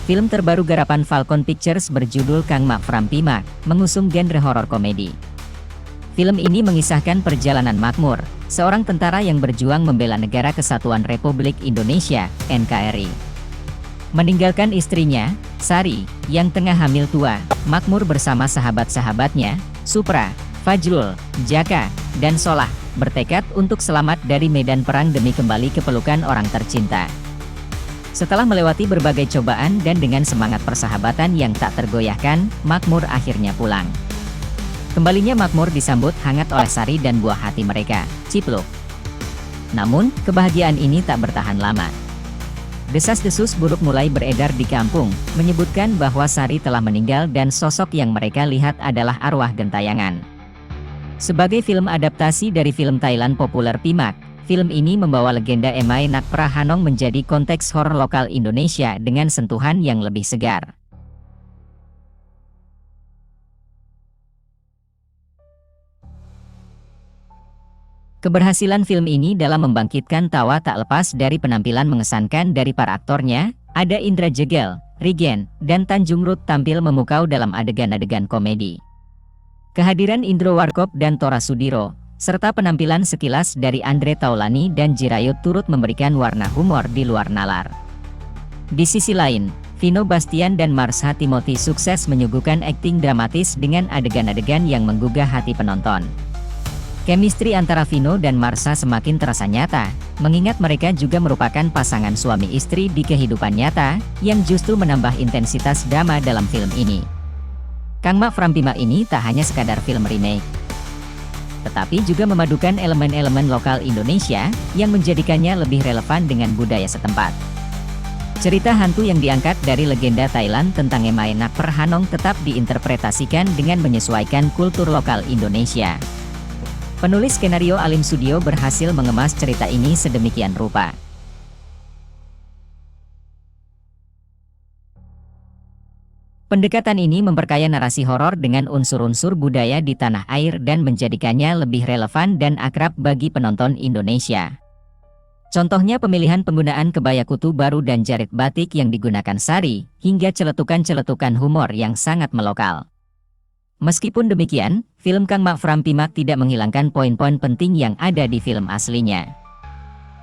Film terbaru garapan Falcon Pictures berjudul Kang Mak Frampimak, mengusung genre horor komedi. Film ini mengisahkan perjalanan Makmur, seorang tentara yang berjuang membela Negara Kesatuan Republik Indonesia, NKRI. Meninggalkan istrinya, Sari, yang tengah hamil tua, Makmur bersama sahabat-sahabatnya, Supra, Fajrul, Jaka, dan Solah, bertekad untuk selamat dari medan perang demi kembali ke pelukan orang tercinta. Setelah melewati berbagai cobaan dan dengan semangat persahabatan yang tak tergoyahkan, Makmur akhirnya pulang. Kembalinya Makmur disambut hangat oleh Sari dan buah hati mereka, Cipluk. Namun, kebahagiaan ini tak bertahan lama. Desas-desus buruk mulai beredar di kampung, menyebutkan bahwa Sari telah meninggal dan sosok yang mereka lihat adalah arwah gentayangan. Sebagai film adaptasi dari film Thailand populer Pimak, film ini membawa legenda Emai Nak Prahanong menjadi konteks horor lokal Indonesia dengan sentuhan yang lebih segar. Keberhasilan film ini dalam membangkitkan tawa tak lepas dari penampilan mengesankan dari para aktornya. Ada Indra Jegel, Rigen, dan Tanjung Rut tampil memukau dalam adegan-adegan komedi. Kehadiran Indro Warkop dan Tora Sudiro, serta penampilan sekilas dari Andre Taulani dan Jirayut turut memberikan warna humor di luar nalar. Di sisi lain, Vino Bastian dan Marsha Timothy sukses menyuguhkan akting dramatis dengan adegan-adegan yang menggugah hati penonton. Chemistry antara Vino dan Marsha semakin terasa nyata, mengingat mereka juga merupakan pasangan suami istri di kehidupan nyata, yang justru menambah intensitas drama dalam film ini. Kang Mak Frampimak ini tak hanya sekadar film remake, tetapi juga memadukan elemen-elemen lokal Indonesia, yang menjadikannya lebih relevan dengan budaya setempat. Cerita hantu yang diangkat dari legenda Thailand tentang Emai Nak Prahanong tetap diinterpretasikan dengan menyesuaikan kultur lokal Indonesia. Penulis skenario Alim Sudio berhasil mengemas cerita ini sedemikian rupa. Pendekatan ini memperkaya narasi horor dengan unsur-unsur budaya di tanah air dan menjadikannya lebih relevan dan akrab bagi penonton Indonesia. Contohnya pemilihan penggunaan kebaya kutu baru dan jarit batik yang digunakan Sari, hingga celetukan-celetukan humor yang sangat melokal. Meskipun demikian, film Kang Mak Frampimak tidak menghilangkan poin-poin penting yang ada di film aslinya.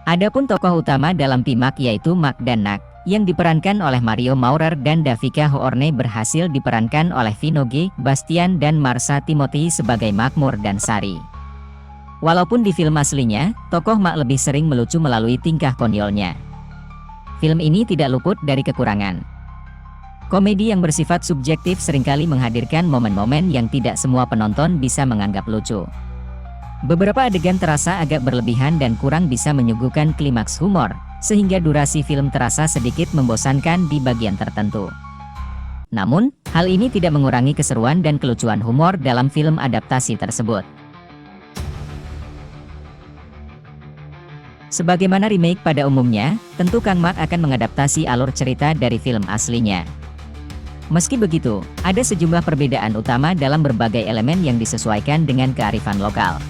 Adapun tokoh utama dalam Pimak yaitu Mak dan Nak, yang diperankan oleh Mario Maurer dan Davika Hoorne berhasil diperankan oleh Vino G. Bastian dan Marsha Timothy sebagai Makmur dan Sari. Walaupun di film aslinya, tokoh Mak lebih sering melucu melalui tingkah konyolnya. Film ini tidak luput dari kekurangan. Komedi yang bersifat subjektif seringkali menghadirkan momen-momen yang tidak semua penonton bisa menganggap lucu. Beberapa adegan terasa agak berlebihan dan kurang bisa menyuguhkan klimaks humor, sehingga durasi film terasa sedikit membosankan di bagian tertentu. Namun, hal ini tidak mengurangi keseruan dan kelucuan humor dalam film adaptasi tersebut. Sebagaimana remake pada umumnya, tentu Kang Mak akan mengadaptasi alur cerita dari film aslinya. Meski begitu, ada sejumlah perbedaan utama dalam berbagai elemen yang disesuaikan dengan kearifan lokal.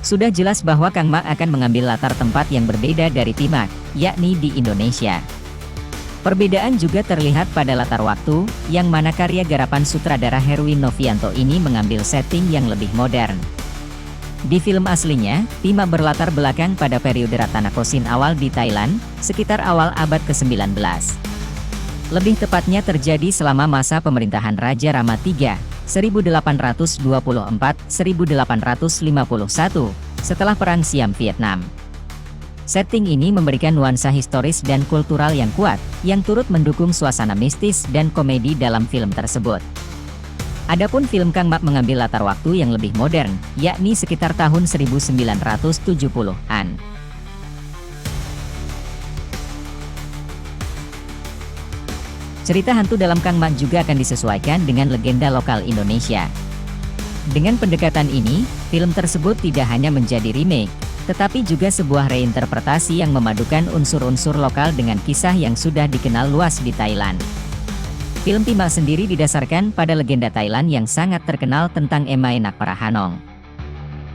Sudah jelas bahwa Kang Mak akan mengambil latar tempat yang berbeda dari Pimak, yakni di Indonesia. Perbedaan juga terlihat pada latar waktu, yang mana karya garapan sutradara Herwin Novianto ini mengambil setting yang lebih modern. Di film aslinya, Pimak berlatar belakang pada periode Ratanakosin awal di Thailand, sekitar awal abad ke-19. Lebih tepatnya terjadi selama masa pemerintahan Raja Rama III, 1824-1851, setelah Perang Siam Vietnam. Setting ini memberikan nuansa historis dan kultural yang kuat, yang turut mendukung suasana mistis dan komedi dalam film tersebut. Adapun film Kang Mak mengambil latar waktu yang lebih modern, yakni sekitar tahun 1970-an. Cerita hantu dalam Kang Mak juga akan disesuaikan dengan legenda lokal Indonesia. Dengan pendekatan ini, film tersebut tidak hanya menjadi remake, tetapi juga sebuah reinterpretasi yang memadukan unsur-unsur lokal dengan kisah yang sudah dikenal luas di Thailand. Film Pimak sendiri didasarkan pada legenda Thailand yang sangat terkenal tentang Emai Nak Prahanong.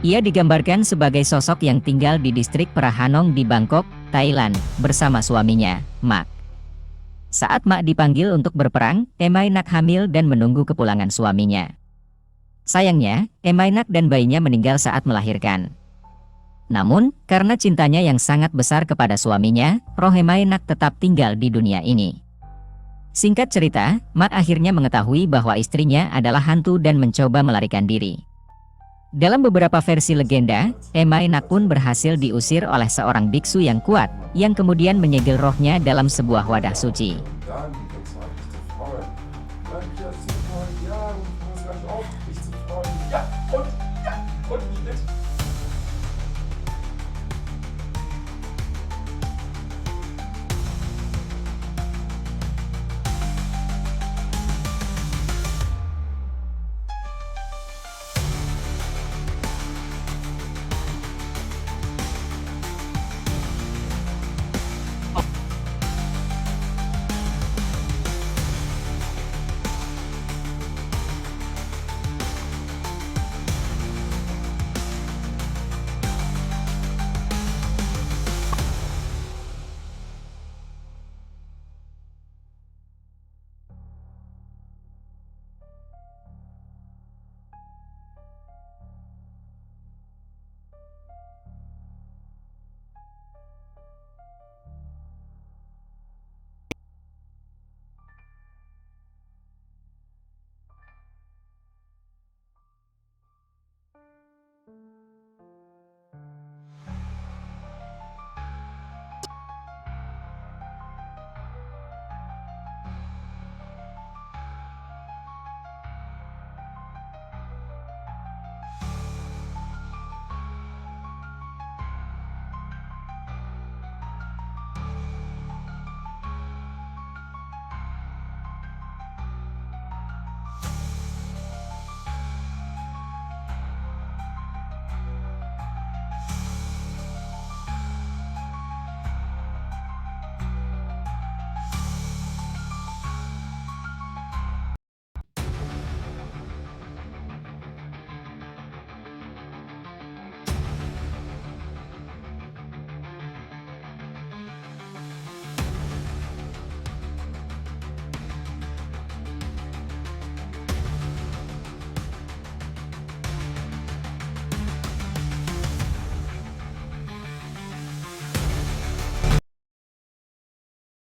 Ia digambarkan sebagai sosok yang tinggal di distrik Prahanong di Bangkok, Thailand, bersama suaminya, Mak. Saat Mak dipanggil untuk berperang, Emainak hamil dan menunggu kepulangan suaminya. Sayangnya, Emainak dan bayinya meninggal saat melahirkan. Namun, karena cintanya yang sangat besar kepada suaminya, roh Emainak tetap tinggal di dunia ini. Singkat cerita, Mak akhirnya mengetahui bahwa istrinya adalah hantu dan mencoba melarikan diri. Dalam beberapa versi legenda, Emainak pun berhasil diusir oleh seorang biksu yang kuat, yang kemudian menyegel rohnya dalam sebuah wadah suci.